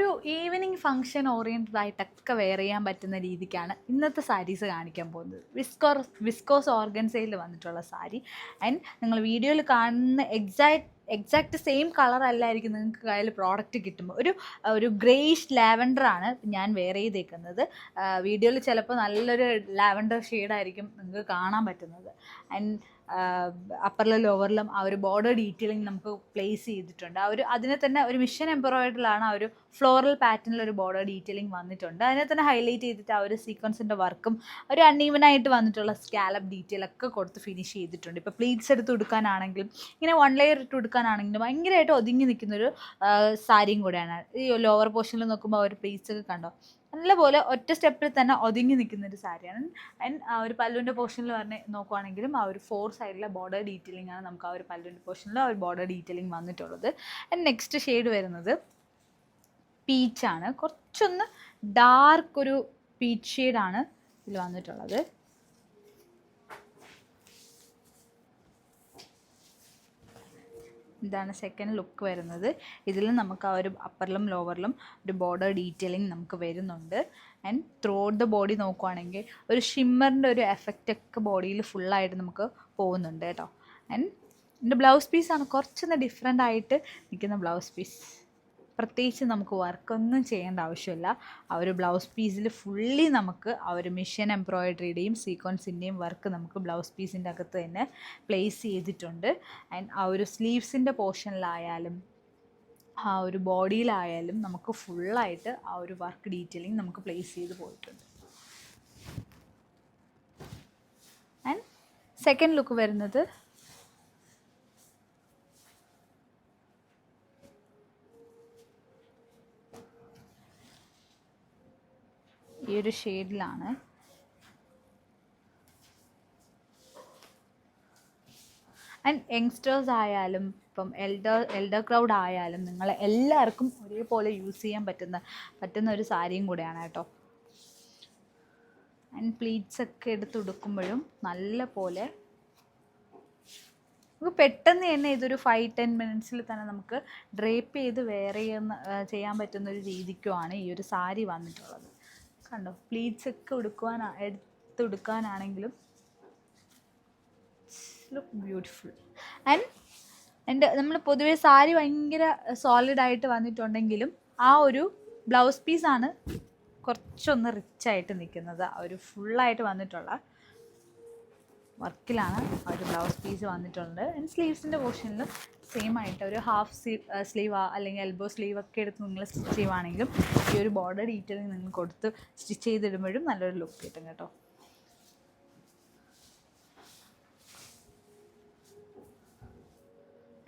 ഒരു evening function oriented ആയിട്ടൊക്കെ wear ചെയ്യാൻ പറ്റുന്ന രീതിക്കാണ് ഇന്നത്തെ സാരീസ് കാണിക്കാൻ പോകുന്നത്. വിസ്കോസ് ഓർഗൻസയിൽ വന്നിട്ടുള്ള സാരി. ആൻഡ് നിങ്ങൾ വീഡിയോയിൽ കാണുന്ന എക്സാക്റ്റ് സെയിം കളർ അല്ലായിരിക്കും നിങ്ങൾക്ക് കയ്യിൽ പ്രോഡക്റ്റ് കിട്ടുമ്പോൾ. ഒരു ഗ്രേയിഷ് ലാവൻഡറാണ് ഞാൻ വെയർ ചെയ്തേക്കുന്നത്. വീഡിയോയിൽ ചിലപ്പോൾ നല്ലൊരു ലാവൻഡർ ഷെയ്ഡായിരിക്കും നിങ്ങൾക്ക് കാണാൻ പറ്റുന്നത്. ആൻഡ് അപ്പറിലും ലോവറിലും ആ ഒരു ബോർഡർ ഡീറ്റെയിലിംഗ് നമുക്ക് പ്ലേസ് ചെയ്തിട്ടുണ്ട്. അതിനെ തന്നെ ഒരു മിഷൻ എംബ്രോയിഡറിലാണ് ആ ഒരു ഫ്ലോറൽ പാറ്റേണിൽ ഒരു ബോർഡർ ഡീറ്റെയിലിംഗ് വന്നിട്ടുണ്ട്. അതിനെ തന്നെ ഹൈലൈറ്റ് ചെയ്തിട്ട് ആ ഒരു സീക്വൻസിൻ്റെ വർക്കും ഒരു അൺഈവനായിട്ട് വന്നിട്ടുള്ള സ്കാലപ്പ് ഡീറ്റെയിൽ ഒക്കെ കൊടുത്ത് ഫിനിഷ് ചെയ്തിട്ടുണ്ട്. ഇപ്പോൾ പ്ലീറ്റ്സ് എടുത്ത് കൊടുക്കാനാണെങ്കിലും ഇങ്ങനെ വൺ ലെയർ ഇട്ട് കൊടുക്കാനാണെങ്കിലും ഭയങ്കരമായിട്ട് ഒതുങ്ങി നിൽക്കുന്നൊരു സാരിയും കൂടെയാണ്. ഈ ലോവർ പോർഷനിൽ നോക്കുമ്പോൾ ആ ഒരു പ്ലീറ്റ്സ് ഒക്കെ കണ്ടോ, നല്ലപോലെ ഒറ്റ സ്റ്റെപ്പിൽ തന്നെ ഒതുങ്ങി നിൽക്കുന്നൊരു സാരിയാണ്. ആൻഡ് ആ ഒരു പല്ലുവിൻ്റെ പോർഷനിൽ നോക്കുവാണെങ്കിലും ആ ഒരു 4 സൈഡിലെ ബോർഡർ ഡീറ്റെയിലിംഗ് ആണ് നമുക്ക് ആ ഒരു പല്ലുവിൻ്റെ പോർഷനിൽ ആ ഒരു ബോർഡർ ഡീറ്റെയിലിംഗ് വന്നിട്ടുള്ളത്. ആൻഡ് നെക്സ്റ്റ് ഷെയ്ഡ് വരുന്നത് പീച്ചാണ്. കുറച്ചൊന്ന് ഡാർക്ക് ഒരു പീച്ച് ഷെയ്ഡാണ് ഇതിൽ വന്നിട്ടുള്ളത്. ഇതാണ് സെക്കൻഡ് ലുക്ക് വരുന്നത്. ഇതിൽ നമുക്ക് ആ ഒരു അപ്പറിലും ലോവറിലും ഒരു ബോർഡർ ഡീറ്റെയിലിംഗ് നമുക്ക് വരുന്നുണ്ട്. And through out the body നോക്കുവാണെങ്കിൽ ഒരു ഷിമ്മറിൻ്റെ ഒരു എഫക്റ്റൊക്കെ ബോഡിയിൽ ഫുള്ളായിട്ട് നമുക്ക് പോകുന്നുണ്ട് കേട്ടോ. ആൻഡ് എൻ്റെ ബ്ലൗസ് പീസാണ് കുറച്ചൊന്ന് ഡിഫറെൻ്റ് ആയിട്ട് നിൽക്കുന്ന ബ്ലൗസ് പീസ്. പ്രത്യേകിച്ച് നമുക്ക് വർക്കൊന്നും ചെയ്യേണ്ട ആവശ്യമില്ല. ആ ഒരു ബ്ലൗസ് പീസിൽ ഫുള്ളി നമുക്ക് ആ ഒരു മിഷൻ എംബ്രോയിഡറിയുടെയും സീക്വൻസിൻ്റെയും വർക്ക് നമുക്ക് ബ്ലൗസ് പീസിൻ്റെ അകത്ത് തന്നെ പ്ലേസ് ചെയ്തിട്ടുണ്ട്. ആൻഡ് ആ ഒരു സ്ലീവ്സിൻ്റെ പോർഷനിലായാലും ആ ഒരു ബോഡിയിലായാലും നമുക്ക് ഫുള്ളായിട്ട് ആ ഒരു വർക്ക് ഡീറ്റെയിലിംഗ് നമുക്ക് പ്ലേസ് ചെയ്ത് പോയിട്ടുണ്ട്. ആൻഡ് സെക്കൻഡ് ലുക്ക് വരുന്നത് ഈ ഒരു ഷെയ്ഡിലാണ്. ആൻഡ് യങ്സ്റ്റേഴ്സ് ആയാലും ഇപ്പം എൽഡർ ക്രൗഡ് ആയാലും നിങ്ങൾ എല്ലാവർക്കും ഒരേപോലെ യൂസ് ചെയ്യാൻ പറ്റുന്ന ഒരു സാരിയും കൂടെയാണ് കേട്ടോ. ആൻഡ് പ്ലീറ്റ്സ് ഒക്കെ എടുത്തുടുക്കുമ്പോഴും നല്ല പോലെ നമുക്ക് പെട്ടെന്ന് തന്നെ ഇതൊരു 5-10 മിനിറ്റ്സിൽ തന്നെ നമുക്ക് ഡ്രേപ്പ് ചെയ്ത് വെയർ ചെയ്യാൻ പറ്റുന്ന ഒരു രീതിക്കുമാണ് ഈ ഒരു സാരി വന്നിട്ടുള്ളത്. കണ്ടോ, പ്ലീറ്റ്സ് ഒക്കെ എടുത്തുടുക്കാനാണെങ്കിലും ലുക്ക് ബ്യൂട്ടിഫുൾ. ആൻഡ് നമ്മൾ പൊതുവേ സാരി ഭയങ്കര സോളിഡായിട്ട് വന്നിട്ടുണ്ടെങ്കിലും ആ ഒരു ബ്ലൗസ് പീസാണ് കുറച്ചൊന്ന് റിച്ചായിട്ട് നിൽക്കുന്നത്. ആ ഒരു ഫുള്ളായിട്ട് വന്നിട്ടുള്ള വർക്കിലാണ് ആ ഒരു ബ്ലൗസ് പീസ് വന്നിട്ടുണ്ട്. ആൻഡ് സ്ലീവ്സിൻ്റെ പോർഷനിൽ സെയിം ആയിട്ട് ഒരു ഹാഫ് സ്ലീവ് അല്ലെങ്കിൽ എൽബോ സ്ലീവ് ഒക്കെ എടുത്ത് നിങ്ങൾ സ്റ്റിച്ച് ചെയ്യുവാണെങ്കിലും ഈ ഒരു ബോർഡർ ഡീറ്റെയിലിംഗ് നിങ്ങൾ കൊടുത്ത് സ്റ്റിച്ച് ചെയ്തിടുമ്പോഴും നല്ലൊരു ലുക്ക് കിട്ടും കേട്ടോ.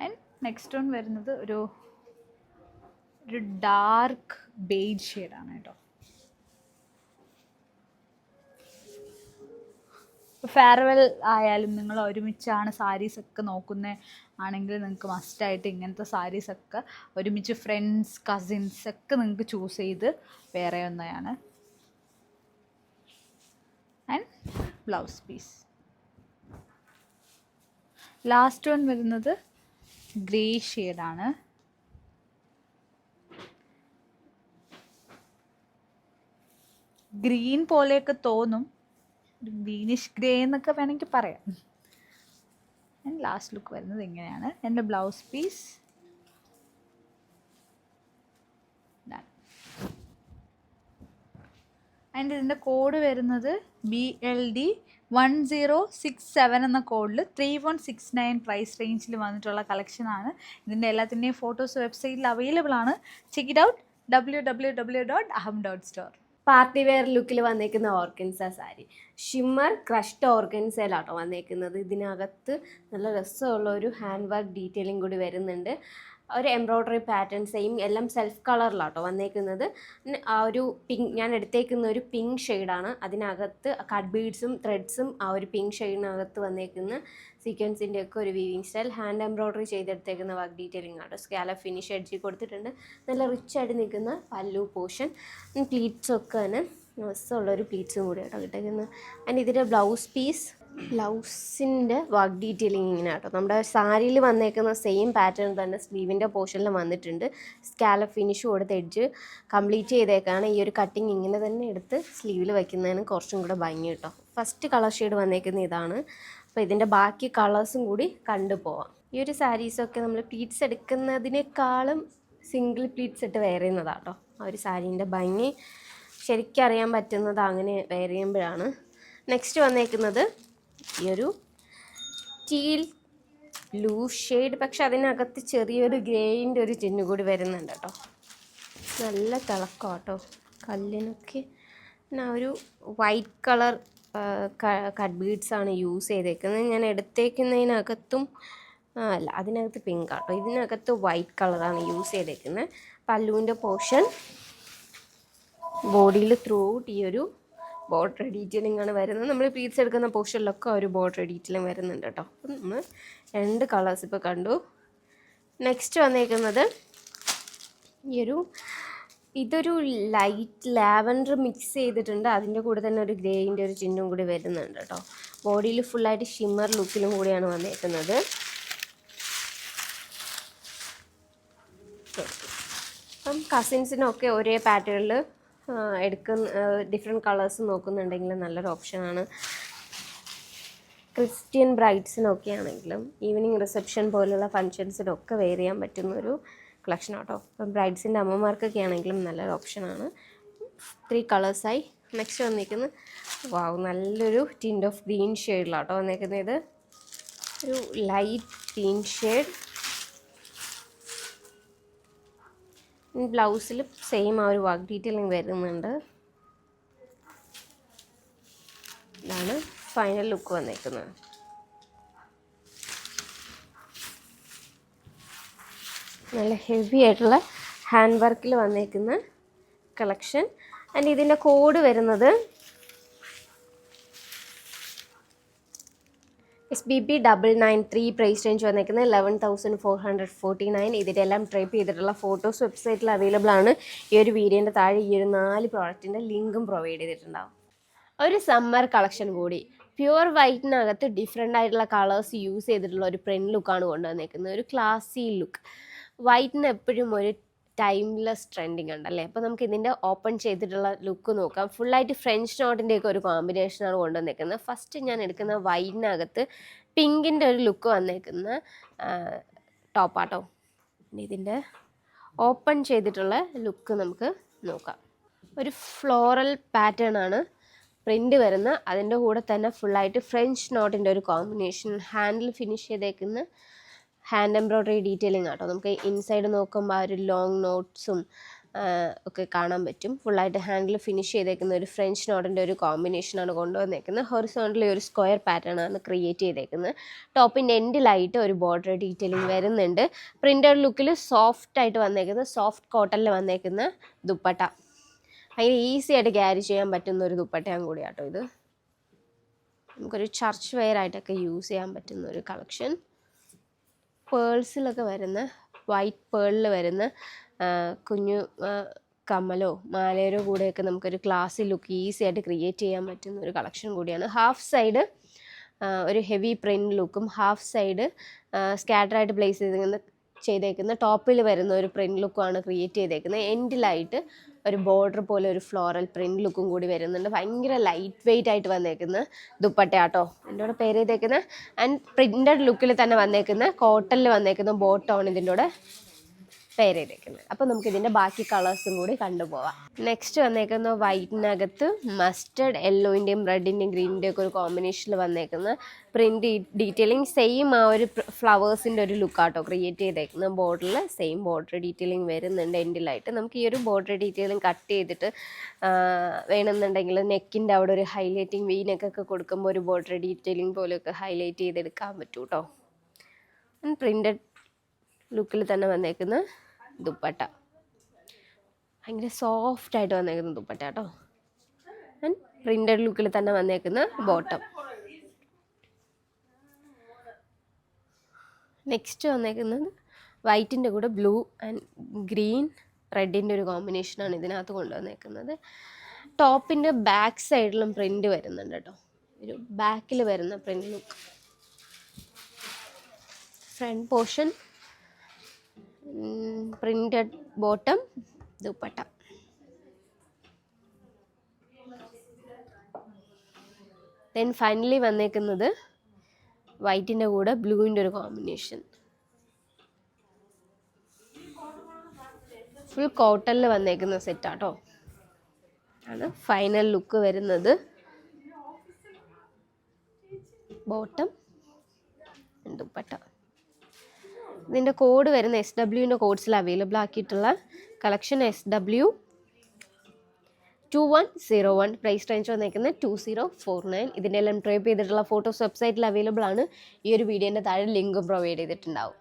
ആൻഡ് നെക്സ്റ്റ് വൺ വരുന്നത് ഒരു ഡാർക്ക് ബേജ് ഷെയ്ഡാണ് കേട്ടോ. ഫെയർവെൽ ആയാലും നിങ്ങൾ ഒരുമിച്ചാണ് സാരീസൊക്കെ നോക്കുന്നത് ആണെങ്കിൽ നിങ്ങൾക്ക് മസ്റ്റായിട്ട് ഇങ്ങനത്തെ സാരീസൊക്കെ ഒരുമിച്ച് ഫ്രണ്ട്സ് കസിൻസ് ഒക്കെ നിങ്ങൾക്ക് ചൂസ് ചെയ്ത് വെയർ ചെയ്യുന്നതാണ്. And blouse piece. Last one വരുന്നത് ഗ്രേ ഷെയ്ഡാണ്. ഗ്രീൻ പോലെയൊക്കെ തോന്നും, ഗ്രീനിഷ് ഗ്രേ എന്നൊക്കെ വേണമെങ്കിൽ പറയാം. ആൻഡ് ലാസ്റ്റ് ലുക്ക് വരുന്നത് ഇങ്ങനെയാണ്. എൻ്റെ ബ്ലൗസ് പീസ് ആൻഡ് ഇതിൻ്റെ കോഡ് വരുന്നത് BLD 1067 എന്ന കോഡിൽ 3169 പ്രൈസ് റേഞ്ചിൽ വന്നിട്ടുള്ള കളക്ഷനാണ്. ഇതിൻ്റെ എല്ലാത്തിൻ്റെയും ഫോട്ടോസ് വെബ്സൈറ്റിൽ അവൈലബിൾ ആണ്. Check it out www.aham.store. Party wear ലുക്കിൽ വന്നേക്കുന്ന ഓർഗൻസ സാരി, ഷിമ്മർ ക്രഷ്ഡ് ഓർഗൻസയിലാട്ടോ വന്നേക്കുന്നത്. ഇതിനകത്ത് നല്ല രസമുള്ള ഒരു ഹാൻഡ് വർക്ക് ഡീറ്റെയിലിംഗ് കൂടി വരുന്നുണ്ട്. ഒരു എംബ്രോയ്ഡറി പാറ്റേൺ സെയിം എല്ലാം സെൽഫ് കളറിലാട്ടോ വന്നേക്കുന്നത്. ആ ഒരു പിങ്ക് ഞാൻ എടുത്തേക്കുന്ന ഒരു പിങ്ക് ഷെയ്ഡാണ്. അതിനകത്ത് കട്ട് ബീഡ്സും ത്രെഡ്സും ആ ഒരു പിങ്ക് ഷെയ്ഡിനകത്ത് വന്നേക്കുന്ന സീക്വൻസിൻ്റെ ഒക്കെ ഒരു വീവിങ് സ്റ്റൈൽ, ഹാൻഡ് എംബ്രോയ്ഡറി ചെയ്തെടുത്തേക്കുന്ന വർക്ക് ഡീറ്റെയിലിംഗ് ആട്ടോ. സ്കാലപ്പ് ഫിനിഷ് എഡ്ജി കൊടുത്തിട്ടുണ്ട്. നല്ല റിച്ച് ആയിട്ട് നിൽക്കുന്ന പല്ലു പോർഷൻ. പ്ലീറ്റ്സൊക്കെ തന്നെ രസമുള്ളൊരു പ്ലീറ്റ്സും കൂടി ആട്ടോ കിട്ടേക്കുന്നത്. ആൻഡ് ഇതിൻ്റെ ബ്ലൗസ് പീസ് ബ്ലൗസിൻ്റെ വർക്ക് ഡീറ്റെയിലിംഗ് ഇങ്ങനെ കേട്ടോ. നമ്മുടെ സാരിയിൽ വന്നേക്കുന്ന സെയിം പാറ്റേൺ തന്നെ സ്ലീവിൻ്റെ പോർഷനിൽ വന്നിട്ടുണ്ട്. സ്കാലപ്പ് ഫിനിഷ് കൊടുത്ത് എഡ്ജ് കംപ്ലീറ്റ് ചെയ്തേക്കാണ്. ഈ ഒരു കട്ടിങ് ഇങ്ങനെ തന്നെ എടുത്ത് സ്ലീവിൽ വയ്ക്കുന്നതിന് കുറച്ചും കൂടെ ഭംഗി കേട്ടോ. ഫസ്റ്റ് കളർ ഷെയ്ഡ് വന്നേക്കുന്ന ഇതാണ്. അപ്പോൾ ഇതിൻ്റെ ബാക്കി കളേഴ്സും കൂടി കണ്ടുപോവാം. ഈ ഒരു സാരീസൊക്കെ നമ്മൾ പ്ലീറ്റ്സ് എടുക്കുന്നതിനേക്കാളും സിംഗിൾ പ്ലീറ്റ്സ് ഇട്ട് വെയർ ചെയ്യുന്നതാണ് കേട്ടോ. ആ ഒരു സാരീൻ്റെ ഭംഗി ശരിക്കും അറിയാൻ പറ്റുന്നത് അങ്ങനെ വെയർ ചെയ്യുമ്പോഴാണ്. നെക്സ്റ്റ് വന്നേക്കുന്നത് ഈ ഒരു ടീൽ ബ്ലൂ ഷെയ്ഡ്, പക്ഷെ അതിനകത്ത് ചെറിയൊരു ഗ്രേയിൻ്റെ ഒരു ടിന്ന് കൂടി വരുന്നുണ്ട് കേട്ടോ. നല്ല തിളക്കം കേട്ടോ കല്ലിനൊക്കെ. പിന്നെ ഒരു വൈറ്റ് കളർ കട്ട് ബീഡ്സാണ് യൂസ് ചെയ്തേക്കുന്നത്. ഞാൻ എടുത്തേക്കുന്നതിനകത്തും അല്ല, അതിനകത്ത് പിങ്ക് ആട്ടോ. ഇതിനകത്ത് വൈറ്റ് കളറാണ് യൂസ് ചെയ്തേക്കുന്നത്. പല്ലുവിൻ്റെ പോർഷൻ ബോഡിയിൽ ത്രൂ ഔട്ട് ഈ ഒരു ബോർഡർ ഡീറ്റെയിലിംഗ് ആണ് വരുന്നത്. നമ്മൾ പ്ലീറ്റ്സ് എടുക്കുന്ന പോർഷനിലൊക്കെ ഒരു ബോർഡർ ഡീറ്റെയിലിംഗ് വരുന്നുണ്ട് കേട്ടോ. അപ്പം നമ്മൾ 2 കളേഴ്സ് ഇപ്പോൾ കണ്ടു. നെക്സ്റ്റ് വന്നേക്കുന്നത് ഇതൊരു ലൈറ്റ് ലാവൻഡർ മിക്സ് ചെയ്തിട്ടുണ്ട്. അതിൻ്റെ കൂടെ തന്നെ ഒരു ഗ്രേയിൻ്റെ ഒരു ചിഹ്നം കൂടി വരുന്നുണ്ട് കേട്ടോ. ബോഡിയിൽ ഫുള്ളായിട്ട് ഷിമ്മർ ലുക്കിലും കൂടിയാണ് വന്നേക്കുന്നത്. അപ്പം കസിൻസിനൊക്കെ ഒരേ പാറ്റേണിൽ ഡിഫറെൻറ്റ് കളേഴ്സ് നോക്കുന്നുണ്ടെങ്കിൽ നല്ലൊരു ഓപ്ഷനാണ്. ക്രിസ്ത്യൻ ബ്രൈഡ്സിനൊക്കെ ആണെങ്കിലും ഈവനിങ് റിസപ്ഷൻ പോലുള്ള ഫങ്ഷൻസിനൊക്കെ വെയർ ചെയ്യാൻ പറ്റുന്നൊരു കളക്ഷൻ ആട്ടോ. ഇപ്പം ബ്രൈഡ്സിൻ്റെ അമ്മമാർക്കൊക്കെ ആണെങ്കിലും നല്ലൊരു ഓപ്ഷനാണ്. 3 കളേഴ്സായി. നെക്സ്റ്റ് വന്നിരിക്കുന്നത് നല്ലൊരു ടിൻറ്റ് ഓഫ് ഗ്രീൻ ഷെയ്ഡിലാട്ടോ വന്നേക്കുന്നത്. ഇത് ഒരു ലൈറ്റ് ഗ്രീൻ ഷെയ്ഡ്. ബ്ലൗസിൽ സെയിം ആ ഒരു വർക്ക് ഡീറ്റെയിലിംഗ് വരുന്നുണ്ട്. ഇതാണ് ഫൈനൽ ലുക്ക് വന്നേക്കുന്നത്. നല്ല ഹെവി ആയിട്ടുള്ള ഹാൻഡ് വർക്കിൽ വന്നേക്കുന്ന കളക്ഷൻ. ആൻഡ് ഇതിൻ്റെ കോഡ് വരുന്നത് SBP 993. പ്രൈസ് റേഞ്ച് വന്നേക്കുന്നത് 11,449. ഇതിൻ്റെ എല്ലാം ട്രൈപ്പ് ചെയ്തിട്ടുള്ള ഫോട്ടോസ് വെബ്സൈറ്റിൽ അവൈലബിൾ ആണ്. ഈ ഒരു വീഡിയോൻ്റെ താഴെ ഈ ഒരു 4 പ്രോഡക്റ്റിൻ്റെ ലിങ്കും പ്രൊവൈഡ് ചെയ്തിട്ടുണ്ടാവും. ഒരു സമ്മർ കളക്ഷൻ കൂടി. പ്യുവർ വൈറ്റിനകത്ത് ഡിഫറെൻ്റ് ആയിട്ടുള്ള കളേഴ്സ് യൂസ് ചെയ്തിട്ടുള്ള ഒരു പ്രിൻറ്റ് ലുക്കാണ് കൊണ്ടുവന്നേക്കുന്നത്. ഒരു ക്ലാസി ലുക്ക്. വൈറ്റിന് എപ്പോഴും ഒരു ടൈംലെസ് ട്രെൻഡിങ് ഉണ്ടല്ലേ. അപ്പോൾ നമുക്ക് ഇതിൻ്റെ ഓപ്പൺ ചെയ്തിട്ടുള്ള ലുക്ക് നോക്കാം. ഫുള്ളായിട്ട് ഫ്രഞ്ച് നോട്ടിൻ്റെയൊക്കെ ഒരു കോമ്പിനേഷനാണ് കൊണ്ടുവന്നേക്കുന്നത്. ഫസ്റ്റ് ഞാൻ എടുക്കുന്ന വൈറ്റിനകത്ത് പിങ്കിൻ്റെ ഒരു ലുക്ക് വന്നേക്കുന്ന ടോപ്പാട്ടോ. ഇതിൻ്റെ ഓപ്പൺ ചെയ്തിട്ടുള്ള ലുക്ക് നമുക്ക് നോക്കാം. ഒരു ഫ്ലോറൽ പാറ്റേൺ ആണ് പ്രിൻ്റ് വരുന്ന. അതിൻ്റെ കൂടെ തന്നെ ഫുള്ളായിട്ട് ഫ്രഞ്ച് നോട്ടിൻ്റെ ഒരു കോമ്പിനേഷൻ. ഹാൻഡിൽ ഫിനിഷ് ചെയ്തേക്കുന്ന ഹാൻഡ് എംബ്രോയ്ഡറി ഡീറ്റെയിലിംഗ് ആട്ടോ. നമുക്ക് ഇൻസൈഡ് നോക്കുമ്പോൾ ആ ഒരു ലോങ് നോട്ട്സും ഒക്കെ കാണാൻ പറ്റും. ഫുള്ളായിട്ട് ഹാൻഡിൽ ഫിനിഷ് ചെയ്തേക്കുന്ന ഒരു ഫ്രഞ്ച് നോട്ടിൻ്റെ ഒരു കോമ്പിനേഷനാണ് കൊണ്ടുവന്നേക്കുന്നത്. ഹൊറിസോണ്ടലി ഒരു സ്ക്വയർ പാറ്റേൺ ആണ് ക്രിയേറ്റ് ചെയ്തേക്കുന്നത്. ടോപ്പിൻ്റെ എൻഡിലായിട്ട് ഒരു ബോർഡർ ഡീറ്റെയിലിംഗ് വരുന്നുണ്ട്. പ്രിൻ്റഡ് ലുക്കിൽ സോഫ്റ്റായിട്ട് വന്നേക്കുന്ന സോഫ്റ്റ് കോട്ടണിൽ വന്നേക്കുന്ന ദുപ്പട്ട. ഭയങ്കര ഈസി ആയിട്ട് ക്യാരി ചെയ്യാൻ പറ്റുന്ന ഒരു ദുപ്പട്ടയും കൂടിയാട്ടോ ഇത്. നമുക്കൊരു ചർച്ച് വെയർ ആയിട്ടൊക്കെ യൂസ് ചെയ്യാൻ പറ്റുന്ന ഒരു കളക്ഷൻ. പേൾസിലൊക്കെ വരുന്ന വൈറ്റ് പേളിൽ വരുന്ന കുഞ്ഞു കമ്മലോ മാലയോ കൂടെയൊക്കെ നമുക്കൊരു ക്ലാസി ലുക്ക് ഈസി ആയിട്ട് ക്രിയേറ്റ് ചെയ്യാൻ പറ്റുന്ന ഒരു കളക്ഷൻ കൂടിയാണ്. ഹാഫ് സൈഡ് ഒരു ഹെവി പ്രിൻറ്റ് ലുക്കും ഹാഫ് സൈഡ് സ്കാറ്ററായിട്ട് പ്ലേസ് ചെയ്തേക്കുന്ന ടോപ്പിൽ വരുന്ന ഒരു പ്രിൻറ്റ് ലുക്കുമാണ് ക്രിയേറ്റ് ചെയ്തേക്കുന്നത്. എൻഡിലായിട്ട് ഒരു ബോർഡർ പോലെ ഒരു ഫ്ലോറൽ പ്രിൻറ്റ് ലുക്കും കൂടി വരുന്നുണ്ട്. ഭയങ്കര ലൈറ്റ് വെയിറ്റ് ആയിട്ട് വന്നേക്കുന്ന ദുപ്പട്ടയാട്ടോ ഇതിൻ്റെ കൂടെ പേര് ചെയ്തേക്കുന്നത്. ആൻഡ് പ്രിൻറ്റഡ് ലുക്കിൽ തന്നെ വന്നേക്കുന്ന കോട്ടണിൽ വന്നേക്കുന്ന ബോട്ടമാണ് ഇതിൻ്റെ കൂടെ പേര് ചെയ്തേക്കുന്നത്. അപ്പോൾ നമുക്ക് ഇതിൻ്റെ ബാക്കി കളേഴ്സും കൂടി കണ്ടുപോവാം. നെക്സ്റ്റ് വന്നേക്കുന്ന വൈറ്റിനകത്ത് മസ്റ്റർഡ് യെല്ലോൻ്റെയും റെഡിൻ്റെയും ഗ്രീനിൻ്റെയും ഒക്കെ ഒരു കോമ്പിനേഷനിൽ വന്നേക്കുന്ന പ്രിൻറ്റ് ഡീറ്റെയിലിംഗ്. സെയിം ആ ഒരു ഫ്ലവേഴ്സിൻ്റെ ഒരു ലുക്കാട്ടോ ക്രിയേറ്റ് ചെയ്തേക്കുന്ന. ബോർഡറിൽ സെയിം ബോർഡർ ഡീറ്റെയിലിംഗ് വരുന്നുണ്ട്. എൻഡിലായിട്ട് നമുക്ക് ഈ ഒരു ബോർഡർ ഡീറ്റെയിലിംഗ് കട്ട് ചെയ്തിട്ട് വേണമെന്നുണ്ടെങ്കിൽ നെക്കിൻ്റെ അവിടെ ഒരു ഹൈലൈറ്റിംഗ് വീനൊക്കെ കൊടുക്കുമ്പോൾ ഒരു ബോർഡർ ഡീറ്റെയിലിംഗ് പോലെയൊക്കെ ഹൈലൈറ്റ് ചെയ്തെടുക്കാൻ പറ്റും കേട്ടോ. പ്രിൻറ്റഡ് ലുക്കിൽ തന്നെ വന്നേക്കുന്ന ദുപ്പട്ട. ഭയങ്കര സോഫ്റ്റായിട്ട് വന്നേക്കുന്ന ദുപ്പട്ട കേട്ടോ. ആൻഡ് പ്രിൻറ്റഡ് ലുക്കിൽ തന്നെ വന്നേക്കുന്ന ബോട്ടം. നെക്സ്റ്റ് വന്നേക്കുന്നത് വൈറ്റിൻ്റെ കൂടെ ബ്ലൂ ആൻഡ് ഗ്രീൻ റെഡിൻ്റെ ഒരു കോമ്പിനേഷനാണ് ഇതിനകത്ത് കൊണ്ടുവന്നേക്കുന്നത്. ടോപ്പിൻ്റെ ബാക്ക് സൈഡിലും പ്രിൻറ്റ് വരുന്നുണ്ട് കേട്ടോ. ഒരു ബാക്കിൽ വരുന്ന print look. Front portion printed bottom, dupatta. Then finally വന്നേക്കുന്നത് വൈറ്റിൻ്റെ കൂടെ ബ്ലൂവിൻ്റെ ഒരു കോമ്പിനേഷൻ. ഫുൾ കോട്ടണിൽ വന്നേക്കുന്ന സെറ്റാട്ടോ. ആണ് ഫൈനൽ ലുക്ക് വരുന്നത്. ബോട്ടം, ദുപ്പട്ട. ഇതിൻ്റെ കോഡ് വരുന്ന SWൻ്റെ കോഡ്സിൽ അവൈലബിൾ ആക്കിയിട്ടുള്ള കളക്ഷൻ SW2101. പ്രൈസ് റേഞ്ച് വന്നേക്കുന്നത് 2049. ഇതിൻ്റെ എല്ലാം ട്രേപ്പ് ചെയ്തിട്ടുള്ള ഫോട്ടോസ് വെബ്സൈറ്റിൽ അവൈലബിൾ ആണ്. ഈ ഒരു വീഡിയോൻ്റെ താഴെ ലിങ്കും പ്രൊവൈഡ് ചെയ്തിട്ടുണ്ടാവും.